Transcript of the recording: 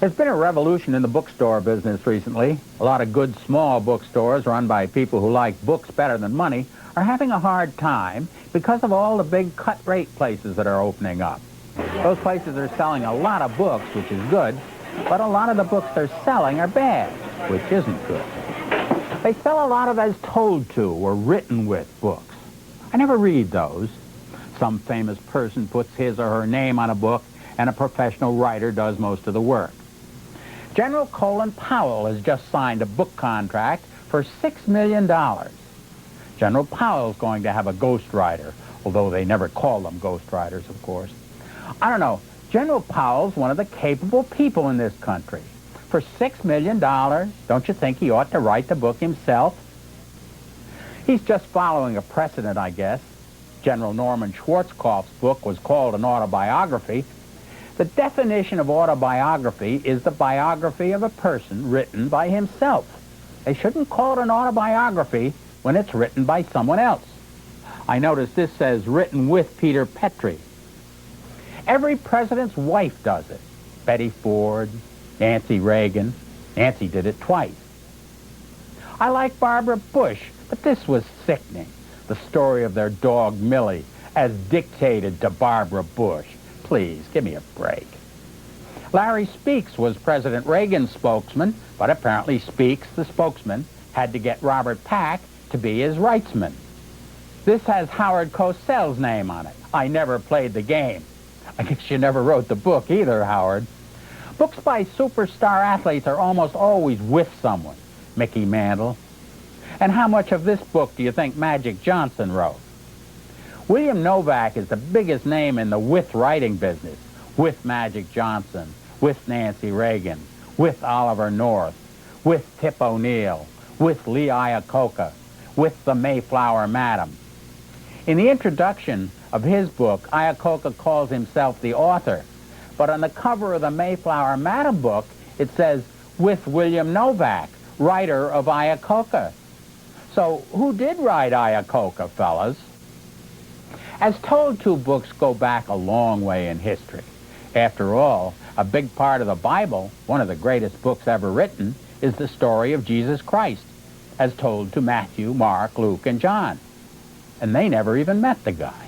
There's been a revolution in the bookstore business recently. A lot of good small bookstores run by people who like books better than money are having a hard time because of all the big cut-rate places that are opening up. Those places are selling a lot of books, which is good, but a lot of the books they're selling are bad, which isn't good. They sell a lot of as told to or written with books. I never read those. Some famous person puts his or her name on a book, and a professional writer does most of the work. General Colin Powell has just signed a book contract for $6 million. General Powell's going to have a ghostwriter, although they never call them ghostwriters, of course. I don't know. General Powell's one of the capable people in this country. For $6 million, don't you think he ought to write the book himself? He's just following a precedent, I guess. General Norman Schwarzkopf's book was called an autobiography. The definition of autobiography is the biography of a person written by himself. They shouldn't call it an autobiography when it's written by someone else. I notice this says written with Peter Petrie. Every president's wife does it. Betty Ford, Nancy Reagan. Nancy did it twice. I like Barbara Bush, but this was sickening. The story of their dog Millie as dictated to Barbara Bush. Please, give me a break. Larry Speakes was President Reagan's spokesman, but apparently Speakes, the spokesman, had to get Robert Pack to be his rightsman. This has Howard Cosell's name on it. I never played the game. I guess you never wrote the book either, Howard. Books by superstar athletes are almost always with someone. Mickey Mantle. And how much of this book do you think Magic Johnson wrote? William Novak is the biggest name in the with writing business. With Magic Johnson, with Nancy Reagan, with Oliver North, with Tip O'Neill, with Lee Iacocca, with the Mayflower Madam. In the introduction of his book, Iacocca calls himself the author, but on the cover of the Mayflower Madam book, it says, with William Novak, writer of Iacocca. So who did write Iacocca, fellas? As told to books go back a long way in history. After all, a big part of the Bible, one of the greatest books ever written, is the story of Jesus Christ, as told to Matthew, Mark, Luke, and John. And they never even met the guy.